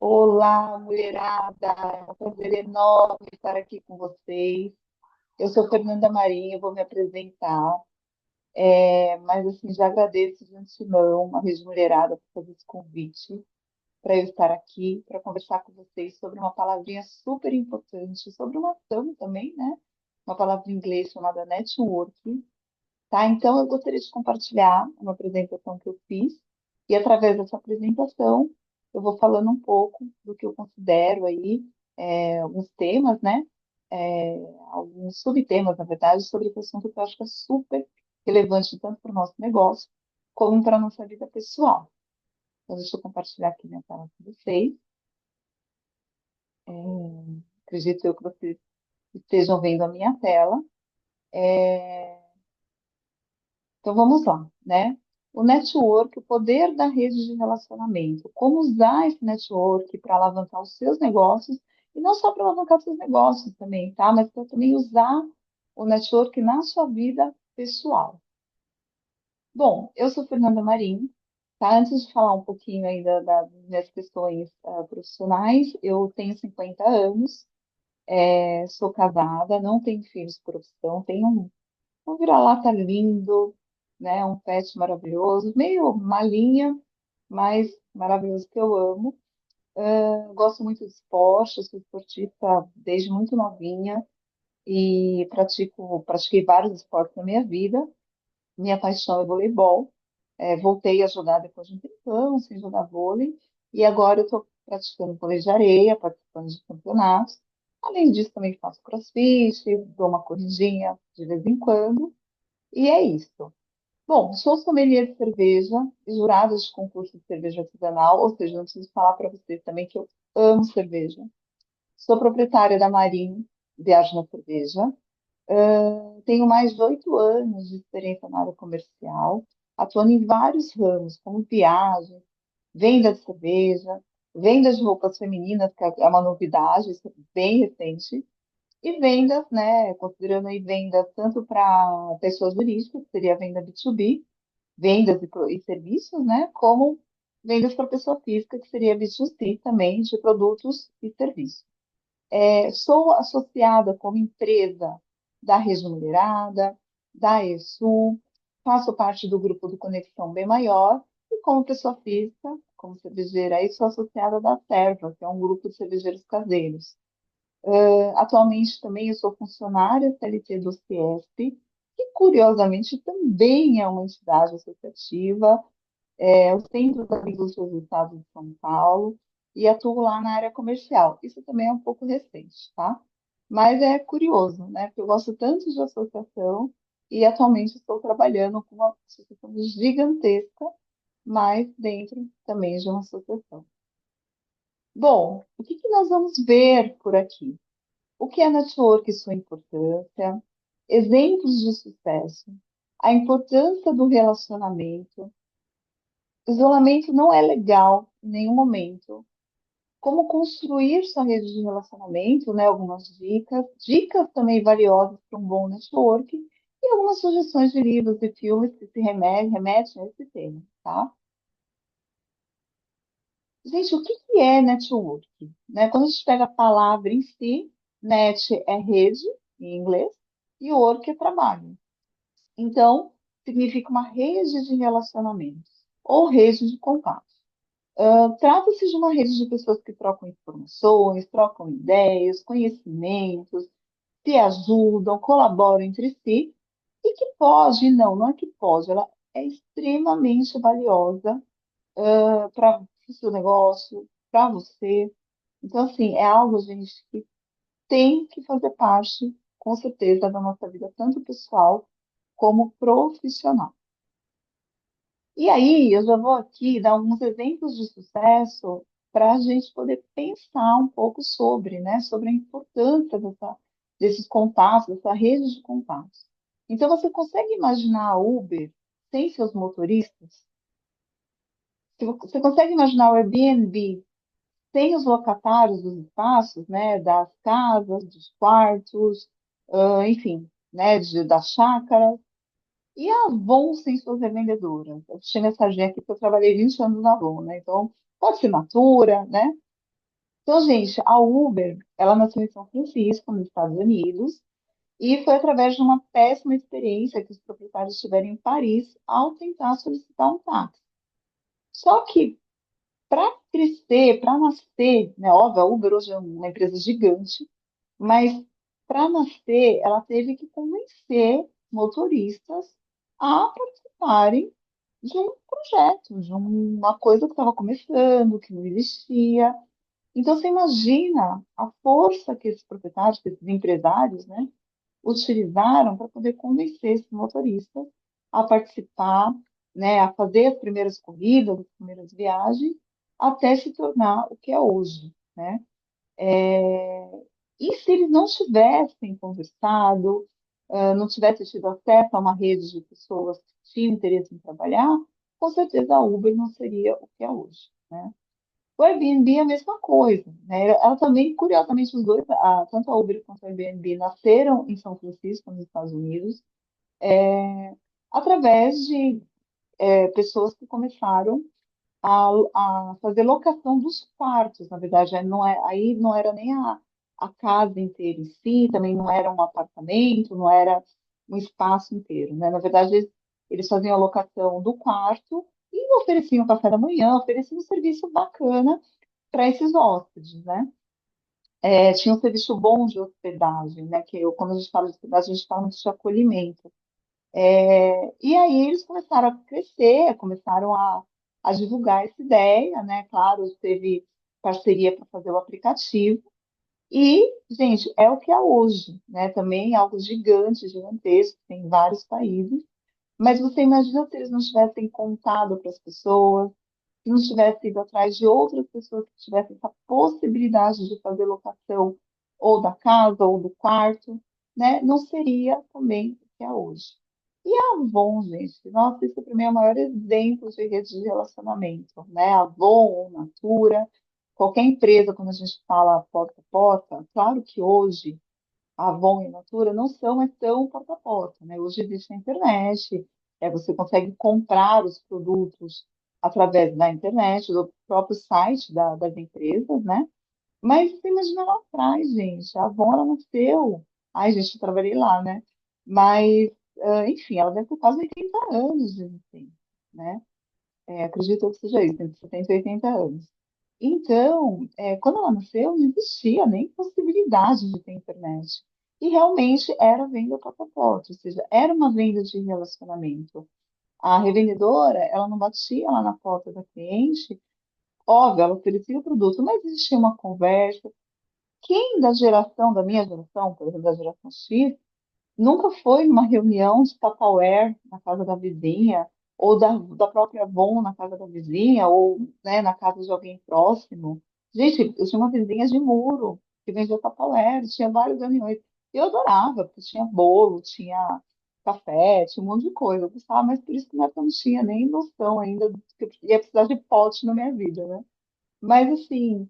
Olá, mulherada! É um prazer enorme estar aqui com vocês. Eu sou Fernanda Marinho, eu vou me apresentar, mas assim, já agradeço de antemão a Rede Mulherada por fazer esse convite para eu estar aqui, para conversar com vocês sobre uma palavrinha super importante, sobre uma ação também, né? Uma palavra em inglês chamada networking, tá? Então, eu gostaria de compartilhar uma apresentação que eu fiz, e através dessa apresentação, eu vou falando um pouco do que eu considero aí, alguns temas, né? Alguns subtemas, na verdade, sobre esse assunto que eu acho que é super relevante tanto para o nosso negócio, como para a nossa vida pessoal. Então, deixa eu compartilhar aqui minha tela com vocês. Acredito eu que vocês estejam vendo a minha tela. Então vamos lá, né? O network, o poder da rede de relacionamento. Como usar esse network para alavancar os seus negócios, e não só para alavancar os seus negócios também, tá? Mas para também usar o network na sua vida pessoal. Bom, eu sou Fernanda Marim, tá? Antes de falar um pouquinho aí das minhas questões profissionais, eu tenho 50 anos, sou casada, não tenho filhos por opção, tenho um vira-lata lindo, né? Um pet maravilhoso, meio malinha, mas maravilhoso que eu amo. Eu gosto muito de esporte, eu sou esportista desde muito novinha e pratiquei vários esportes na minha vida. Minha paixão é voleibol. Voltei a jogar depois de um tempão sem jogar vôlei e agora eu estou praticando vôlei de areia, participando de campeonatos. Além disso, também faço crossfit, dou uma corridinha de vez em quando. E é isso. Bom, sou sommelier de cerveja e jurada de concurso de cerveja artesanal, ou seja, não preciso falar para vocês também que eu amo cerveja. Sou proprietária da Marim Viagem na Cerveja. Tenho mais de 8 anos de experiência na área comercial, atuando em vários ramos, como viagem, venda de cerveja, venda de roupas femininas, que é uma novidade, isso é bem recente, e vendas, né, considerando aí vendas tanto para pessoas jurídicas, que seria a venda B2B, vendas e serviços, né? Como vendas para pessoa física, que seria B2C também, de produtos e serviços. Sou associada como empresa da Rede Mulherada, da ESU, faço parte do grupo do Conexão Bem Maior e como pessoa física, como cervejeira, aí sou associada da Serva, que é um grupo de cervejeiros caseiros. Atualmente também eu sou funcionária CLT do CIESP, que curiosamente também é uma entidade associativa, o Centro das Indústrias do Estado de São Paulo, e atuo lá na área comercial. Isso também é um pouco recente, tá? Mas é curioso, né? Porque eu gosto tanto de associação e atualmente estou trabalhando com uma associação gigantesca, mas dentro também de uma associação. Bom, o que que nós vamos ver por aqui? O que é network e sua importância? Exemplos de sucesso, a importância do relacionamento. Isolamento não é legal em nenhum momento. Como construir sua rede de relacionamento, né? Algumas dicas, dicas também valiosas para um bom network e algumas sugestões de livros e filmes que se remetem a esse tema, tá? Gente, o que que é network? Né? Quando a gente pega a palavra em si, net é rede, em inglês, e work é trabalho. Então, significa uma rede de relacionamentos ou rede de contatos. Trata-se de uma rede de pessoas que trocam informações, trocam ideias, conhecimentos, se ajudam, colaboram entre si e que pode, não é que pode, ela é extremamente valiosa para o seu negócio, para você. Então, assim, é algo, gente, que tem que fazer parte, com certeza, da nossa vida, tanto pessoal como profissional. E aí, eu já vou aqui dar alguns exemplos de sucesso para a gente poder pensar um pouco sobre, né, sobre a importância desses contatos, dessa rede de contatos. Então, você consegue imaginar a Uber sem seus motoristas? Você consegue imaginar o Airbnb sem os locatários dos espaços, né, das casas, dos quartos, enfim, né, das chácaras? E a Avon sem suas revendedoras? Eu tinha essa aqui porque eu trabalhei 20 anos na Avon, né? Então, pode ser Natura, né? Então, gente, a Uber, ela nasceu em São Francisco, nos Estados Unidos, e foi através de uma péssima experiência que os proprietários tiveram em Paris ao tentar solicitar um táxi. Só que para crescer, para nascer, né, óbvio, a Uber hoje é uma empresa gigante, mas para nascer, ela teve que convencer motoristas a participarem de um projeto, de uma coisa que estava começando, que não existia. Então, você imagina a força que esses proprietários, que esses empresários, né, utilizaram para poder convencer esses motoristas a participar, né, a fazer as primeiras corridas, as primeiras viagens, até se tornar o que é hoje, né? E se eles não tivessem conversado, não tivessem tido acesso a uma rede de pessoas que tinham interesse em trabalhar, com certeza a Uber não seria o que é hoje, né? O Airbnb é a mesma coisa, né? Ela também, curiosamente, os dois, tanto a Uber quanto a Airbnb, nasceram em São Francisco, nos Estados Unidos, através de pessoas que começaram a fazer locação dos quartos. Na verdade, aí não era nem a casa inteira em si, também não era um apartamento, não era um espaço inteiro, né? Na verdade, eles faziam a locação do quarto e ofereciam café da manhã, ofereciam um serviço bacana para esses hóspedes, né? Tinha um serviço bom de hospedagem, né? Quando a gente fala de hospedagem, a gente fala muito de acolhimento. E aí eles começaram a crescer, começaram a divulgar essa ideia, né? Claro, teve parceria para fazer o aplicativo. E, gente, é o que é hoje, né? Também é algo gigante, gigantesco, tem em vários países. Mas você imagina se eles não tivessem contado para as pessoas, se não tivesse ido atrás de outras pessoas que tivessem essa possibilidade de fazer locação ou da casa ou do quarto, né? Não seria também o que é hoje. E a Avon, gente, nossa, isso para mim é o maior exemplo de rede de relacionamento, né? Avon, Natura, qualquer empresa, quando a gente fala porta a porta, claro que hoje a Avon e a Natura não são mais tão porta a porta, né? Hoje existe a internet, você consegue comprar os produtos através da internet, do próprio site das empresas, né? Mas você imagina lá atrás, gente, a Avon, ela nasceu. Ai, gente, eu trabalhei lá, né? Mas, enfim, ela deve ter quase 80 anos de existência, né? Acredito que seja isso, entre 70 e 80 anos. Então, quando ela nasceu, não existia nem possibilidade de ter internet. E realmente era venda porta a porta, ou seja, era uma venda de relacionamento. A revendedora, ela não batia lá na porta da cliente, óbvio, ela oferecia o produto, mas existia uma conversa. Quem da minha geração, por exemplo, da geração X, nunca foi numa reunião de Tupperware na casa da vizinha, ou da própria Avon na casa da vizinha, ou, né, na casa de alguém próximo. Gente, eu tinha uma vizinha de muro que vendia Tupperware, tinha várias reuniões. Eu adorava, porque tinha bolo, tinha café, tinha um monte de coisa. Eu gostava, mas por isso que na época eu não tinha nem noção ainda de que eu ia precisar de pote na minha vida, né? Mas assim,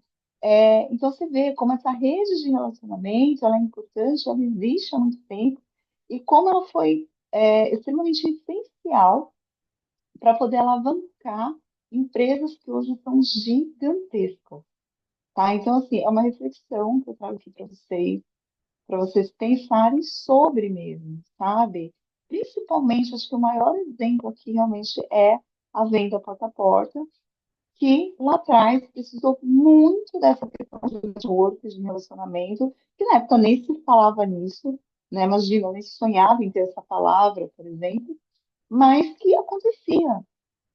então você vê como essa rede de relacionamento, ela é importante, ela existe há muito tempo, e como ela foi extremamente essencial para poder alavancar empresas que hoje são gigantescas, tá? Então, assim, é uma reflexão que eu trago aqui para vocês pensarem sobre mesmo, sabe? Principalmente, acho que o maior exemplo aqui realmente é a venda porta a porta, que lá atrás precisou muito dessa questão de network, de relacionamento, que na época nem se falava nisso, né? Imagina, nem se sonhava em ter essa palavra, por exemplo, mas que acontecia.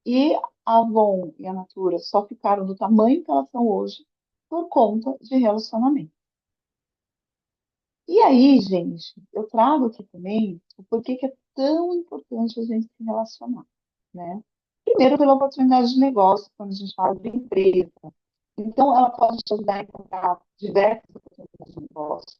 E a Avon e a Natura só ficaram do tamanho que elas são hoje por conta de relacionamento. E aí, gente, eu trago aqui também o porquê que é tão importante a gente se relacionar, né? Primeiro, pela oportunidade de negócio, quando a gente fala de empresa. Então, ela pode te ajudar a encontrar diversas oportunidades de negócio,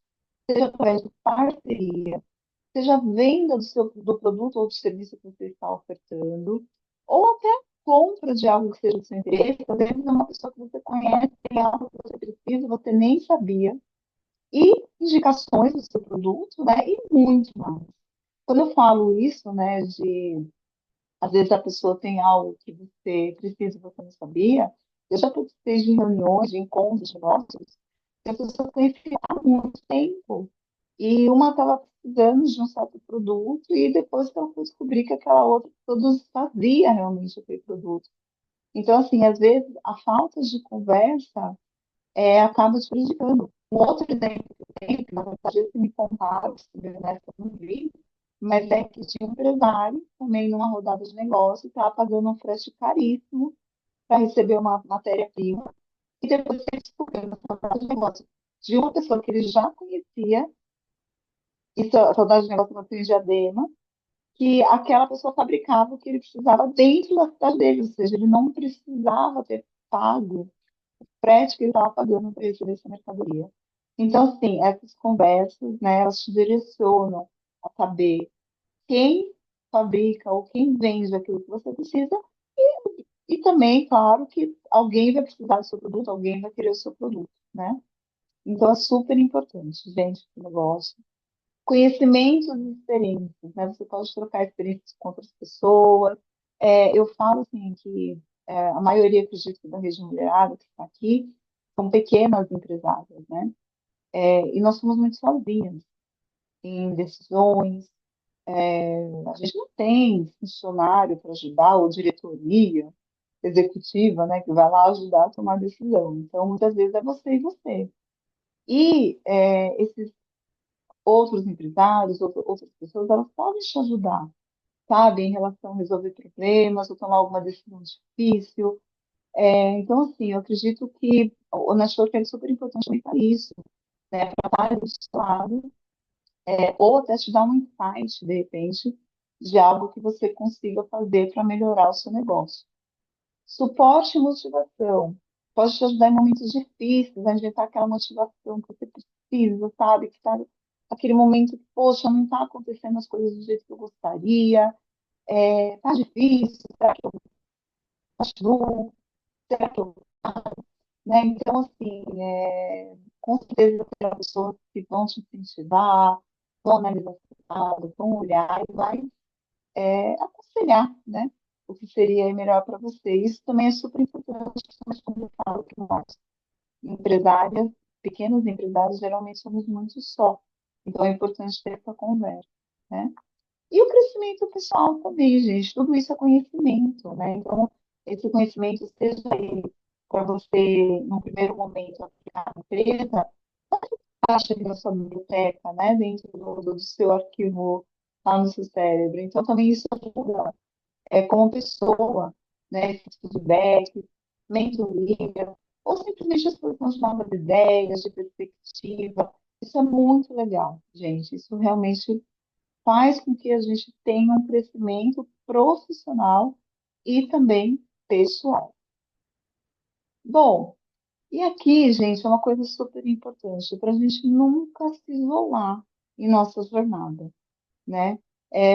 seja através de parceria, seja a venda do produto ou do serviço que você está ofertando, ou até a compra de algo que seja do seu interesse. Às vezes, é uma pessoa que você conhece, tem algo que você precisa, você nem sabia, e indicações do seu produto, né? E muito mais. Quando eu falo isso, né, às vezes a pessoa tem algo que você precisa e você não sabia, Eu já participei de reuniões, de encontros, de negócios, que as pessoas conheciam há muito tempo. E uma estava precisando de um certo produto e depois ela foi descobrir que aquela outra fazia realmente aquele produto. Então, assim, às vezes a falta de conversa acaba te prejudicando. Um outro exemplo que eu tenho, que na verdade eles me contaram, se bem honesto, eu não vi, mas é que tinha um empresário, também numa rodada de negócio, estava pagando um frete caríssimo para receber uma matéria-prima, e depois ele descobriu na rodada de negócio de uma pessoa que ele já conhecia, isso a rodada de negócio aconteceu em Diadema, que aquela pessoa fabricava o que ele precisava dentro da cidade dele, ou seja, ele não precisava ter pago frete que ele estava pagando para receber essa mercadoria. Então, assim, essas conversas, né, elas te direcionam a saber quem fabrica ou quem vende aquilo que você precisa e também, claro, que alguém vai precisar do seu produto, alguém vai querer o seu produto, né? Então, é super importante, gente, esse negócio. Conhecimentos e experiências, né? Você pode trocar experiências com outras pessoas. Eu falo, assim, que a maioria, acredito, da rede mulherada que está aqui são pequenas empresárias, né? E nós somos muito sozinhas em decisões. A gente não tem funcionário para ajudar, ou diretoria executiva, né, que vai lá ajudar a tomar decisão. Então, muitas vezes é você e você. E esses outros empresários, outras pessoas, elas podem te ajudar, sabe, em relação a resolver problemas ou tomar alguma decisão difícil. Então, assim, eu acredito que o network é super importante para isso, né, para estar ali do seu lado, ou até te dar um insight, de repente, de algo que você consiga fazer para melhorar o seu negócio. Suporte e motivação. Pode te ajudar em momentos difíceis, a injetar aquela motivação que você precisa, sabe? Que tá aquele momento que, poxa, não está acontecendo as coisas do jeito que eu gostaria, tá difícil, será que eu continuo? Será que eu, né? Então, assim, com certeza terá pessoas que vão te incentivar, vão analisar o lado, vão olhar e vai aconselhar, né? O que seria melhor para você. Isso também é super importante, principalmente quando eu falo que nós, empresárias, pequenos empresários, geralmente somos muito só. Então é importante ter essa conversa, né? E o crescimento pessoal também, gente. Tudo isso é conhecimento, né? Então, esse conhecimento, seja ele para você, no primeiro momento, aplicar na empresa, acha ali na sua biblioteca, né? Dentro do seu arquivo lá no seu cérebro. Então, também isso ajuda como pessoa, né? Esse feedback, mentoria, ou simplesmente a exposição de novas ideias, de perspectiva. Isso é muito legal, gente. Isso realmente faz com que a gente tenha um crescimento profissional e também pessoal. Bom, e aqui, gente, é uma coisa super importante para a gente nunca se isolar em nossa jornada, né?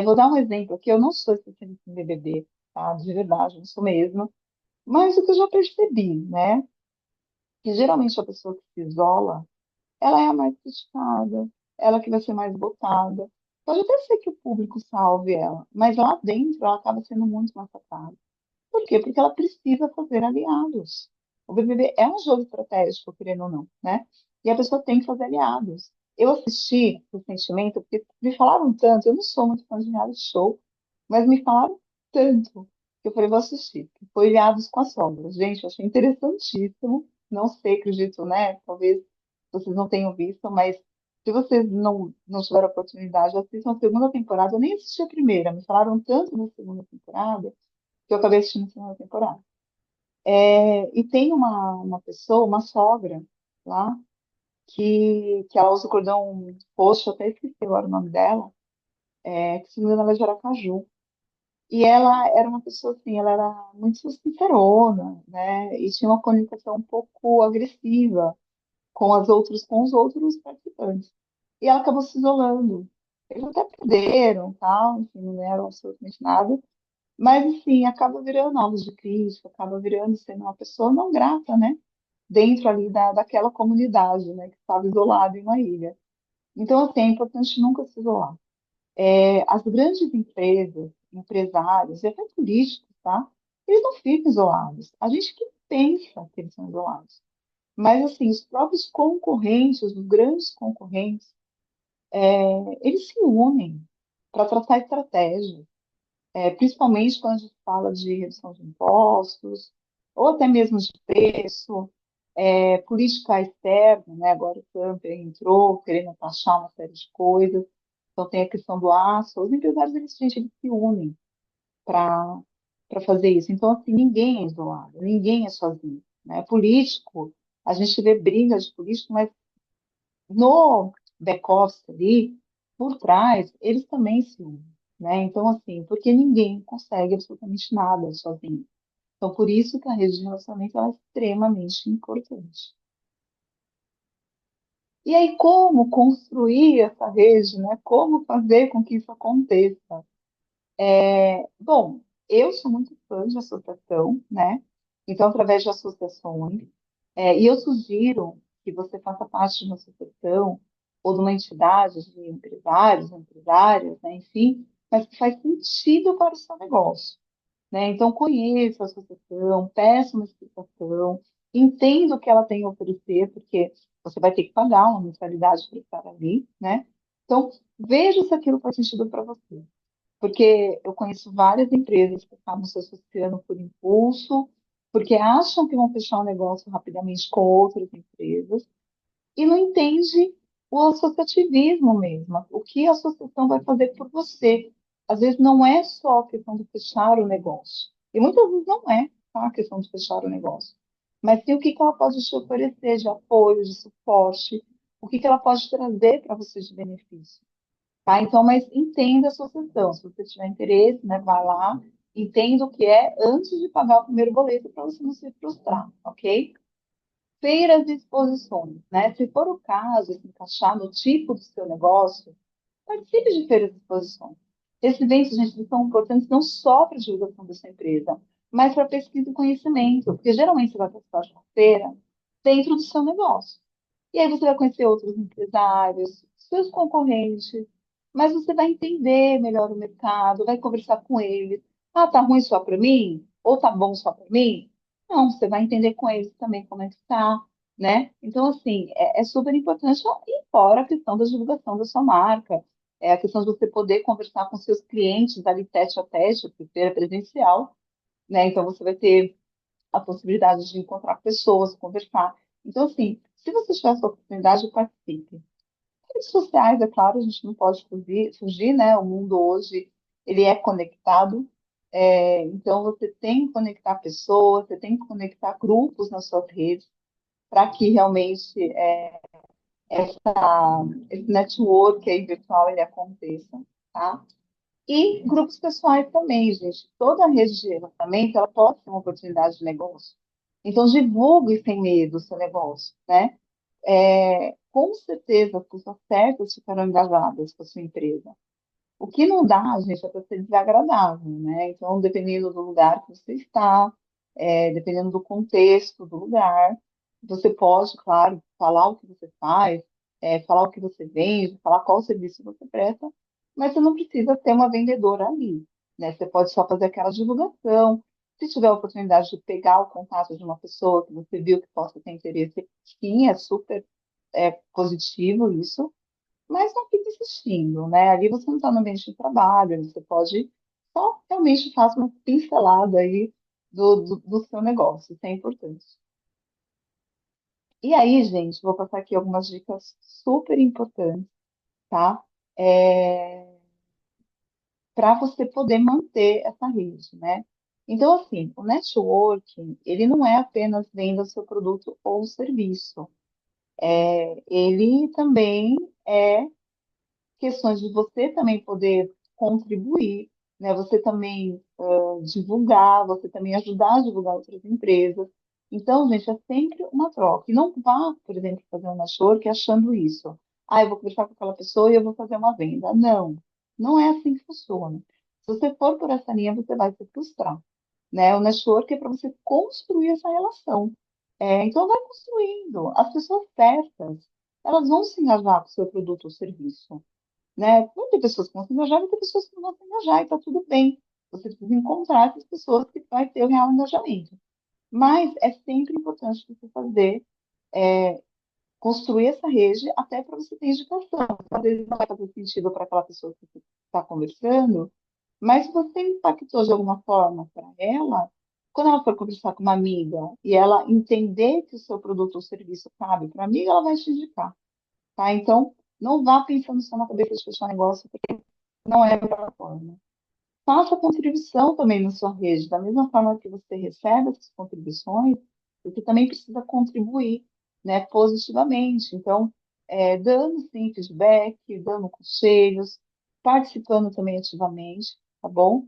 Vou dar um exemplo aqui. Eu não sou especialista em BBB, tá? De verdade, não sou mesmo. Mas o que eu já percebi, né? Que geralmente a pessoa que se isola, ela é a mais criticada, ela que vai ser mais votada. Pode até ser que o público salve ela, mas lá dentro ela acaba sendo muito massacrada. Por quê? Porque ela precisa fazer aliados. O BBB é um jogo estratégico, querendo ou não, né? E a pessoa tem que fazer aliados. Eu assisti recentemente, porque me falaram tanto, eu não sou muito fã de reality show, mas me falaram tanto que eu falei, vou assistir. Que foi Ilhados com a Sombra. Gente, eu achei interessantíssimo. Não sei, acredito, né? Talvez vocês não tenham visto, mas se vocês não tiveram oportunidade, assistam a segunda temporada. Eu nem assisti a primeira, me falaram tanto na segunda temporada que eu acabei assistindo a segunda temporada. E tem uma pessoa, uma sogra lá, que ela usa o cordão roxo, até esqueci agora o nome dela, que se não me engano ela é de Aracaju. E ela era uma pessoa assim, ela era muito sincerona, né? E tinha uma comunicação um pouco agressiva com os outros participantes. E ela acabou se isolando. Eles até perderam, tal, enfim, não eram absolutamente nada. Mas, assim, acaba virando alvo de crítica, acaba virando sendo uma pessoa não grata, né? Dentro ali daquela comunidade, né? Que estava isolada em uma ilha. Então, assim, é importante nunca se isolar. As grandes empresas, empresários e até políticos, tá? Eles não ficam isolados. A gente que pensa que eles são isolados. Mas, assim, os próprios concorrentes, os grandes concorrentes, eles se unem para traçar estratégias, principalmente quando a gente fala de redução de impostos, ou até mesmo de preço, política externa, né? Agora o Trump entrou querendo taxar uma série de coisas, então tem a questão do aço, os empresários, eles, gente, eles se unem para fazer isso. Então, assim, ninguém é isolado, ninguém é sozinho, né? Político, a gente vê brigas de político, mas no back-office ali, por trás, eles também se unem, né? Então, assim, porque ninguém consegue absolutamente nada sozinho. Então, por isso que a rede de relacionamento ela é extremamente importante. E aí, como construir essa rede, né? Como fazer com que isso aconteça? Bom, eu sou muito fã de associação, né? Então, através de associações, e eu sugiro que você faça parte de uma associação ou de uma entidade de empresários, empresárias, né? Enfim, mas que faz sentido para o seu negócio, né? Então, conheça a associação, peça uma explicação, entenda o que ela tem a oferecer, porque você vai ter que pagar uma mensalidade para estar ali, né? Então, veja se aquilo faz sentido para você. Porque eu conheço várias empresas que acabam se associando por impulso, porque acham que vão fechar um negócio rapidamente com outras empresas, e não entende o associativismo mesmo, o que a associação vai fazer por você. Às vezes não é só a questão de fechar o negócio, e muitas vezes não é, tá, a questão de fechar o negócio, mas sim o que que ela pode te oferecer de apoio, de suporte, o que que ela pode trazer para você de benefício. Tá? Então, mas entenda a sua sessão. Se você tiver interesse, né, vai lá, entenda o que é antes de pagar o primeiro boleto para você não se frustrar, ok? Feiras e exposições, né? Se for o caso, se encaixar no tipo do seu negócio, participe de feiras e exposições. Esses eventos, gente, eles são importantes não só para a divulgação da sua empresa, mas para pesquisa e conhecimento, porque geralmente você vai participar de uma feira dentro do seu negócio. E aí você vai conhecer outros empresários, seus concorrentes, mas você vai entender melhor o mercado, vai conversar com eles. Ah, tá ruim só para mim? Ou tá bom só para mim? Não, você vai entender com eles também como é que tá, né? Então, assim, é super importante, e fora a questão da divulgação da sua marca, é a questão de você poder conversar com seus clientes ali teste a teste, porque feira presencial, né? Então, você vai ter a possibilidade de encontrar pessoas, conversar. Então, assim, se você tiver essa oportunidade, participe. Redes sociais, é claro, a gente não pode fugir, né? O mundo hoje, ele é conectado. Então, você tem que conectar pessoas, você tem que conectar grupos nas suas redes para que realmente esse network aí virtual ele aconteça, tá? E grupos pessoais também, gente. Toda rede de relacionamento, ela pode ser uma oportunidade de negócio. Então, divulgue sem medo o seu negócio, né? Com certeza, as pessoas certas ficarão engajadas com a sua empresa. O que não dá, gente, é para ser desagradável, né? Então, dependendo do lugar que você está, dependendo do contexto do lugar, você pode, claro, falar o que você faz, falar o que você vende, falar qual serviço você presta, mas você não precisa ter uma vendedora ali, né? Você pode só fazer aquela divulgação. Se tiver a oportunidade de pegar o contato de uma pessoa que você viu que possa ter interesse, sim, é super positivo isso, mas não fique insistindo, né? Ali você não está no ambiente de trabalho, você pode só realmente fazer uma pincelada aí do seu negócio, isso é importante. E aí, gente, vou passar aqui algumas dicas super importantes, tá? Para você poder manter essa rede, né? Então, assim, o networking, ele não é apenas venda seu produto ou serviço. Ele também é questões de você também poder contribuir, né? Você também divulgar, você também ajudar a divulgar outras empresas. Então, gente, é sempre uma troca. E não vá, por exemplo, fazer um network achando isso. Ah, eu vou conversar com aquela pessoa e eu vou fazer uma venda. Não, não é assim que funciona. Se você for por essa linha, você vai se frustrar, né? O network é para você construir essa relação. Então, vai construindo. As pessoas certas, elas vão se engajar com o seu produto ou serviço, né? Vão ter pessoas que vão se engajar, vai ter pessoas que não vão se engajar, e tá tudo bem. Você precisa encontrar essas pessoas que vai ter o real engajamento. Mas é sempre importante você fazer, é, construir essa rede até para você ter indicação. Às vezes não vai fazer sentido para aquela pessoa que você está conversando, mas se você impactou de alguma forma para ela, quando ela for conversar com uma amiga e ela entender que o seu produto ou serviço cabe para a amiga, ela vai te indicar, tá? Então, não vá pensando só na cabeça de fechar negócio, porque não é a melhor forma. Faça contribuição também na sua rede, da mesma forma que você recebe essas contribuições, você também precisa contribuir, né, positivamente. Então, dando sim feedback, dando conselhos, participando também ativamente, tá bom?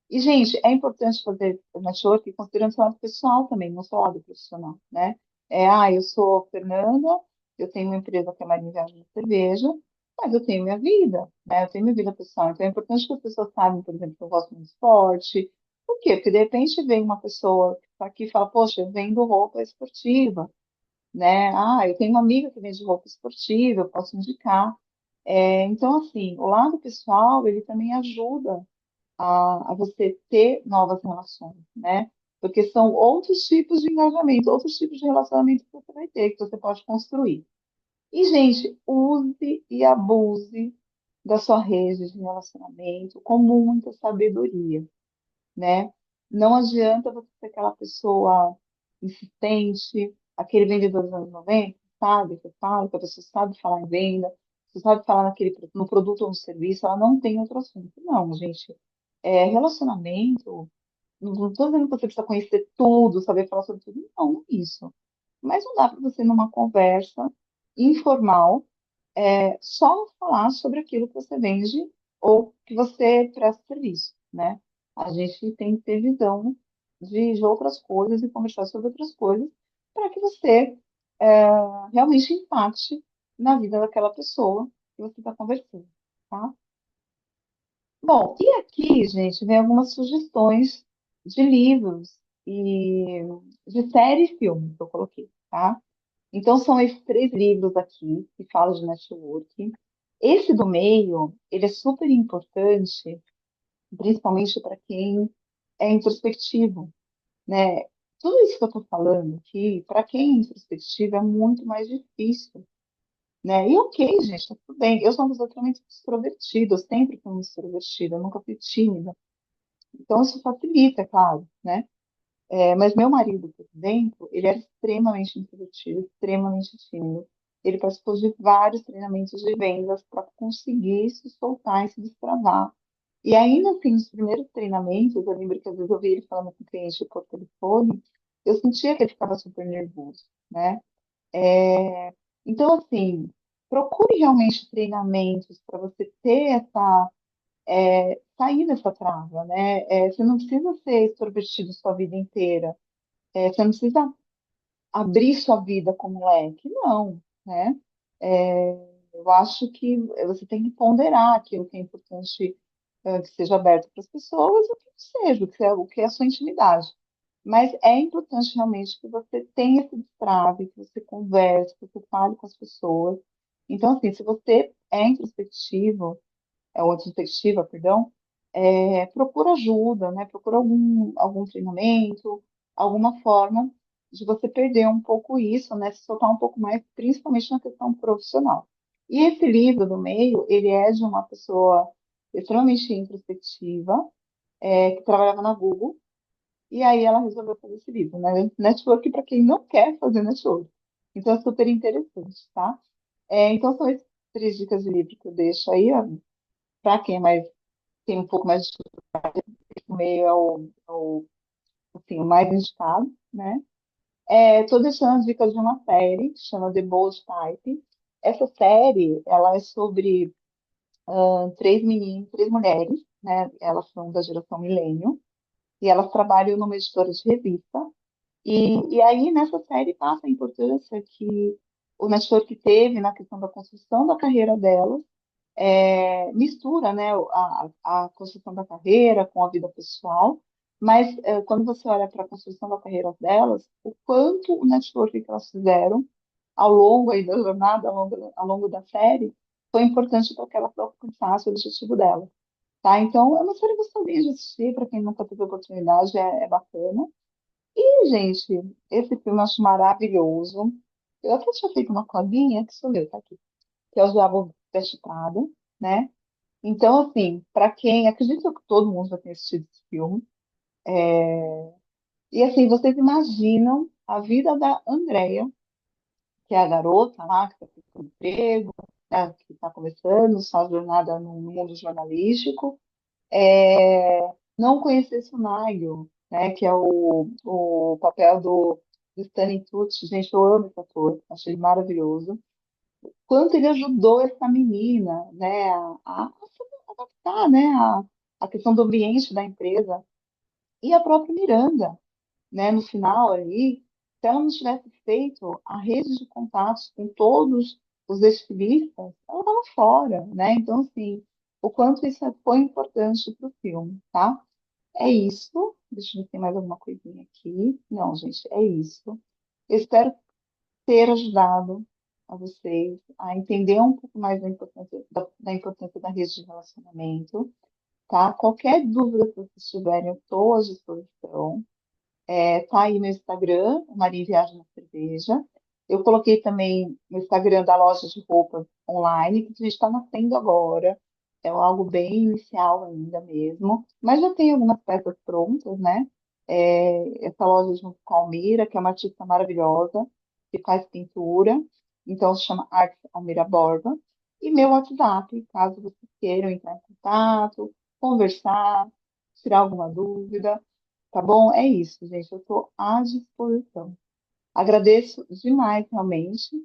E, gente, é importante fazer network considerando seu lado pessoal também, não só o lado profissional, né? Eu sou Fernanda, eu tenho uma empresa que é Marinha Viagem de Cerveja, mas eu tenho minha vida, né? Eu tenho minha vida pessoal. Então é importante que as pessoas saibam, por exemplo, que eu gosto muito de esporte. Por quê? Porque de repente vem uma pessoa que está aqui e fala, poxa, eu vendo roupa esportiva, né? Ah, eu tenho uma amiga que vende roupa esportiva, eu posso indicar. Então, assim, o lado pessoal, ele também ajuda a você ter novas relações, né? Porque são outros tipos de engajamento, outros tipos de relacionamento que você vai ter, que você pode construir. E, gente, use e abuse da sua rede de relacionamento com muita sabedoria, né? Não adianta você ser aquela pessoa insistente, aquele vendedor dos anos 90, sabe? Que fala, que a pessoa sabe falar em venda, você sabe falar no produto ou no serviço, ela não tem outro assunto. Não, gente. Relacionamento, não estou dizendo que você precisa conhecer tudo, saber falar sobre tudo, não, não é isso. Mas não dá para você, numa conversa informal, só falar sobre aquilo que você vende ou que você presta serviço, né? A gente tem que ter visão de outras coisas e conversar sobre outras coisas para que você realmente impacte na vida daquela pessoa que você está conversando, tá? Bom, e aqui, gente, vem algumas sugestões de livros e de série e filme que eu coloquei, tá? Então, são esses três livros aqui que falam de networking. Esse do meio, ele é super importante, principalmente para quem é introspectivo, né? Tudo isso que eu estou falando aqui, para quem é introspectivo, é muito mais difícil, né? E ok, gente, tá tudo bem. Eu sou uma pessoa totalmente extrovertida, eu sempre fui muito extrovertida, eu nunca fui tímida. Então, isso facilita, é claro, né? Mas meu marido, por exemplo, ele era extremamente introvertido, extremamente tímido. Ele participou de vários treinamentos de vendas para conseguir se soltar e se destravar. E ainda assim, nos primeiros treinamentos, eu lembro que às vezes eu via ele falando com o cliente por telefone, eu sentia que ele ficava super nervoso, né? Então, assim, procure realmente treinamentos para você ter sair dessa trava, né? Você não precisa ser extrovertido sua vida inteira. Você não precisa abrir sua vida como leque, não, né? Eu acho que você tem que ponderar aquilo que é importante, que seja aberto para as pessoas, o que não seja, o que é a sua intimidade. Mas é importante realmente que você tenha esse destrave, que você converse, que você fale com as pessoas. Então, assim, se você é introspectivo, ou introspectiva, perdão, procura ajuda, né? Procura algum treinamento, alguma forma de você perder um pouco isso, né? Se soltar um pouco mais, principalmente na questão profissional. E esse livro do meio, ele é de uma pessoa extremamente introspectiva, que trabalhava na Google, e aí ela resolveu fazer esse livro, né? Network para quem não quer fazer network. Então é super interessante, tá? Então são essas três dicas de livro que eu deixo aí, para quem é mais tem um pouco mais de meio assim, o mais indicado, né? Tô deixando as dicas de uma série que chama The Bold Type. Essa série, ela é sobre três meninas, três mulheres, né? Elas são da geração milênio e elas trabalham numa editora de revista. E aí, nessa série, passa a importância que o network teve na questão da construção da carreira delas, mistura, né, a construção da carreira com a vida pessoal, mas quando você olha para a construção da carreira delas, o quanto o network que elas fizeram ao longo aí da jornada, ao longo da série, foi importante para que ela alcançasse o objetivo dela. Tá? Então, é uma série gostosinha de assistir, para quem nunca teve oportunidade, é bacana. E, gente, esse filme eu acho maravilhoso. Eu até tinha feito uma colinha, que sou eu, tá aqui, que é o Diabo Veste Prada, né? Então, assim, para quem, acredito que todo mundo já tenha assistido esse filme. E, assim, vocês imaginam a vida da Andrea, que é a garota lá, que está procurando emprego, né, que está começando sua jornada no mundo jornalístico, não conhecesse o Nigel, né, que é o papel do Stanley Tucci. Gente, eu amo esse ator, achei ele maravilhoso. Quanto ele ajudou essa menina, né, a se adaptar, né, a questão do ambiente da empresa. E a própria Miranda, né, no final ali, se ela não tivesse feito a rede de contatos com todos os estilistas, ela estava fora, né? Então, assim, o quanto isso foi importante para o filme, tá? É isso. Deixa eu ver se tem mais alguma coisinha aqui. Não, gente, é isso. Eu espero ter ajudado a vocês a entender um pouco mais da importância da rede de relacionamento, tá? Qualquer dúvida que vocês tiverem, eu estou à disposição. Tá aí no Instagram, Maria Viagem na Cerveja. Eu coloquei também no Instagram da loja de roupas online, que a gente está nascendo agora. É algo bem inicial ainda mesmo, mas já tem algumas peças prontas, né? Essa loja junto com a Almira, que é uma artista maravilhosa, que faz pintura, então se chama Arte Almira Borba. E meu WhatsApp, caso vocês queiram entrar em contato, conversar, tirar alguma dúvida. Tá bom? É isso, gente. Eu estou à disposição. Agradeço demais, realmente.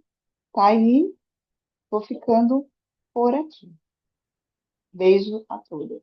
Tá aí, vou ficando por aqui. Beijo a todos.